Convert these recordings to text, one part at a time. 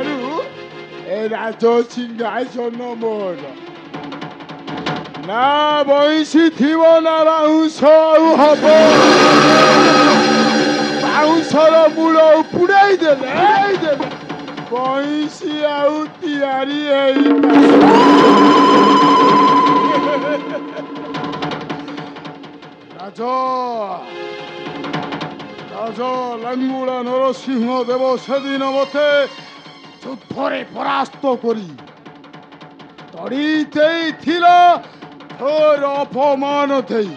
ଠାରୁ ଏ ରାଜ ସିଂହାସନ ମୋର। ନା ବଇଁଶୀ ଥିବ ନା ବାଉଁଶ ଆଉ ହବ। ବାଉଁଶର ମୂଳ ଉପୁଡ଼ାଇ ଦେଲେ ବଇଁଶୀ ଆଉ ତିଆରି ରାଜ ଲାଙ୍ଗୁଳା ନରସିଂହ ଦେବ ସେଦିନ ମତେ ଯୁଦ୍ଧରେ ପରାସ୍ତ କରି ତଡ଼ି ଦେଇଥିଲ ତୋର ଅପମାନ ଦେଇ।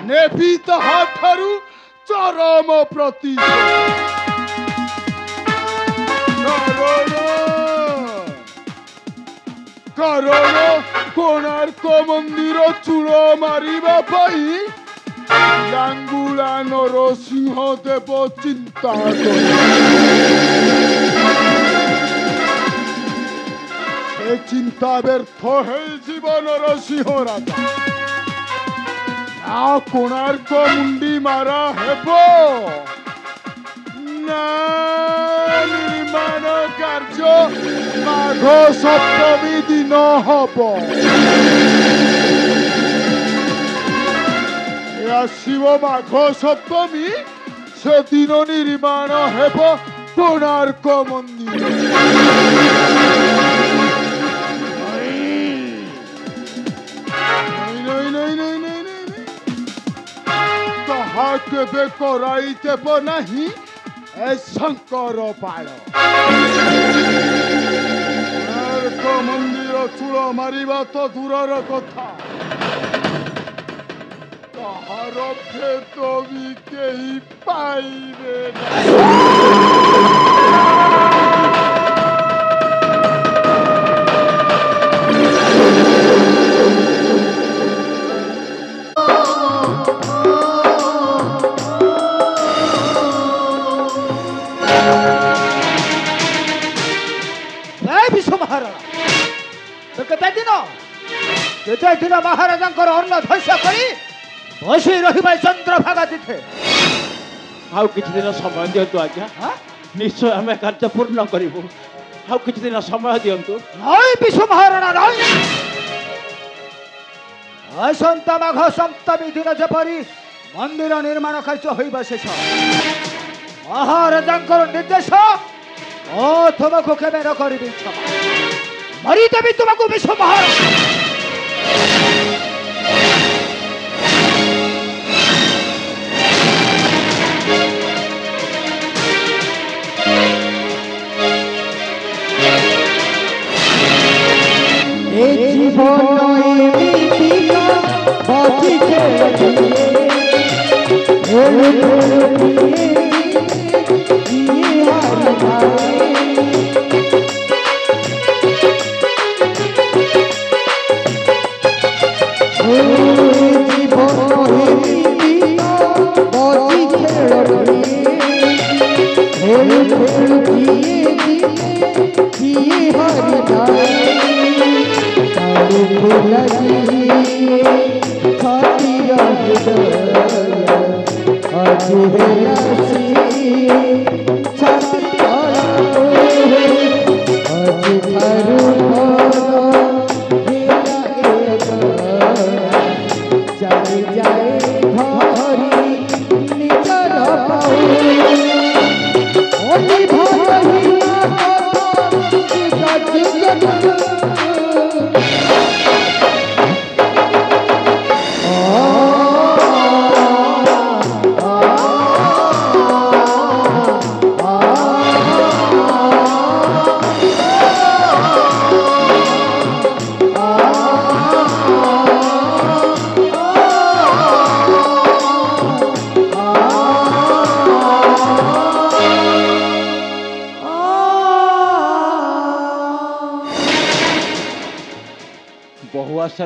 ନେବି ତାହାଠାରୁ ଚରମ କାରଣ କୋଣାର୍କ ମନ୍ଦିର ଚୂଳ ମାରିବା ପାଇଁ ଲାଙ୍ଗୁଳା ନରସିଂହ ଦେବ ଚିନ୍ତା କଲେ। ସେ ଚିନ୍ତା ବ୍ୟର୍ଥ ହେଇଯିବ ନରସିଂହ ରାଜା। ନା କୋଣାର୍କ ମୁଣ୍ଡି ମାରା ହେବ ନା ନିର୍ମାଣ କାର୍ଯ୍ୟ ମାଘ ସପ୍ତମୀ ଦିନ ହବ। ଆସିବ ମାଘ ସପ୍ତମୀ, ସେଦିନ ନିର୍ମାଣ ହେବ କୋଣାର୍କ ମନ୍ଦିର। ତାହା କେବେ କରାଇ ଦେବ ନାହିଁ ଏ ଶଙ୍କର ପାଳ। କୋଣାର୍କ ମନ୍ଦିର ଚୂଳ ମାରିବା ତ ଦୂରର କଥା, ତାହାର ଭେଦ ବି କେହି ପାଇବେ କେତେ ଦିନ ମହାରାଜାଙ୍କର ଅନ୍ନ ଧ୍ୱଂସ କରି ବସି ରହିବା ଚନ୍ଦ୍ରଭାଗା ତିଥେ। ଆଉ କିଛି ଦିନ ସମୟ ଦିଅନ୍ତୁ ଆଜ୍ଞା, ନିଶ୍ଚୟ ଆମେ କାର୍ଯ୍ୟ ପୂର୍ଣ୍ଣ କରିବୁ। ଆଉ କିଛି ଦିନ ସମୟ ଦିଅନ୍ତୁ। ନାଇଁ ବିଶୁ ମହାରାଣା ନାଇଁ। ଆସନ୍ତା ମାଘ ସପ୍ତମୀ ଦିନ ଯେପରି ମନ୍ଦିର ନିର୍ମାଣ କାର୍ଯ୍ୟ ହୋଇବା ଶେଷ, ମହାରାଜାଙ୍କର ନିର୍ଦ୍ଦେଶ ତୁମକୁ କେବେ ନ କରିବି କ୍ଷମା। ମରିଦେବି ତୁମକୁ ବିଶୁ ମହାରାଣା।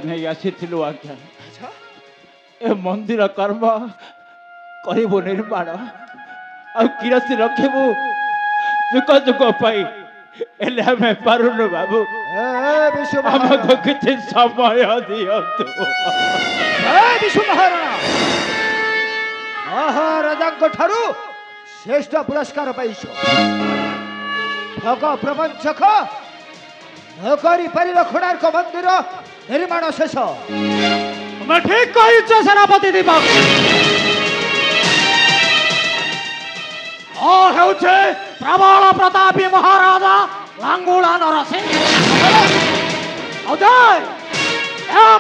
नहीं आसीथिलु आज्ञा। ए मंदिर कर्म करिबो निर्माण आ किरसी रखिबो जुग जुग पाई एले हमें पारुनु बाबू। हमको किछि समय दियंतु। विशु महाराणा महाराजांको ठारू श्रेष्ठ पुरस्कार पाइछ भग प्रपंचक नकरी परिरक्षणार्थ मंदिर निर्माण शेष तुम्हें ठीक कही सेनापति दीपक हे प्रबल प्रतापी महाराजा लांगुला नरसिंह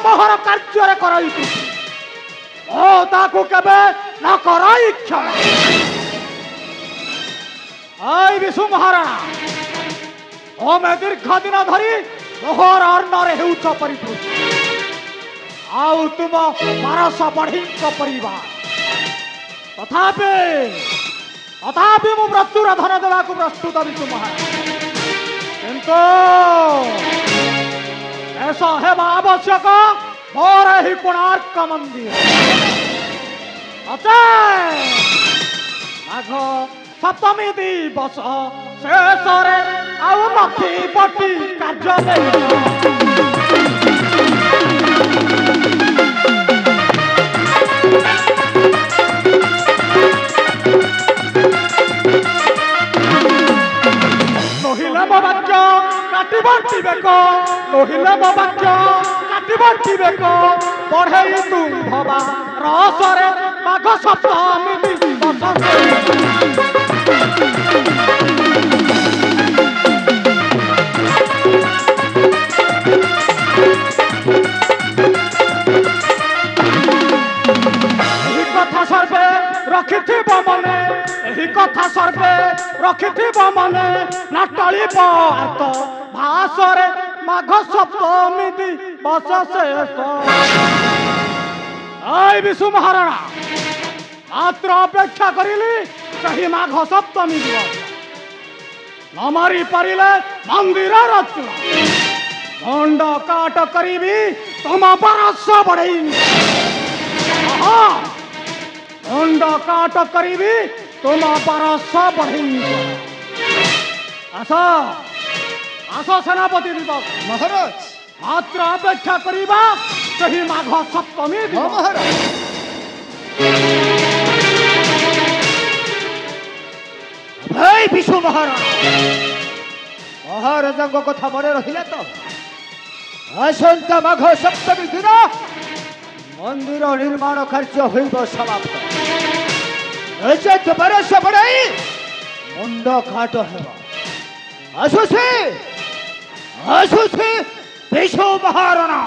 मोहर कार्य कराई केबे न कराई क्षमा आई विशु महाराणा तमें दीर्घ दिन धरी मोहर अन्नरे हेउछ परिपुष्ट आउ तुम 1200 बढ़ी परिवार तथापि मु प्रचुर धन देवा प्रस्तुत विशु महाराज किंतु ऐसा है आवश्यक मोर ही कोणार्क मंदिर माघ सप्तमी दिवस शेष आउ नथी पटी कार्य लोहिले मो वाक्य काटी बाटिबेक लोहिले मो वाक्य काटी बाटिबेक पढ़े तुम भवा रसरे माघ सप्तमी कथा सर्वे रखिथिब मने एही कथा सर्वे रखिथिब मने ना टळिब आत भासरे माघ सप्तमी दिवस शेष आई विशु महाराणा मात्र अपेक्षा करिली सही माघ सप्तमी दिवस न मारी पारिले मंदिर रचना दंड काट करीबी तुम बरस बढ़ई दंड काट करीबी तुम बरस बढ़ई आस आस सेनापति दीपक महाराज मात्र अपेक्षा करिबा सही माघ सप्तमी दिवस महाराज भाई विशु महाराज महाराजा कथा मन रहा तो आसंता माघ सप्तमी दिन मंदिर निर्माण कार्य होइब समाप्त नचेत बरस बढ़ाई मुंड काट आसुसी विशु महाराणा।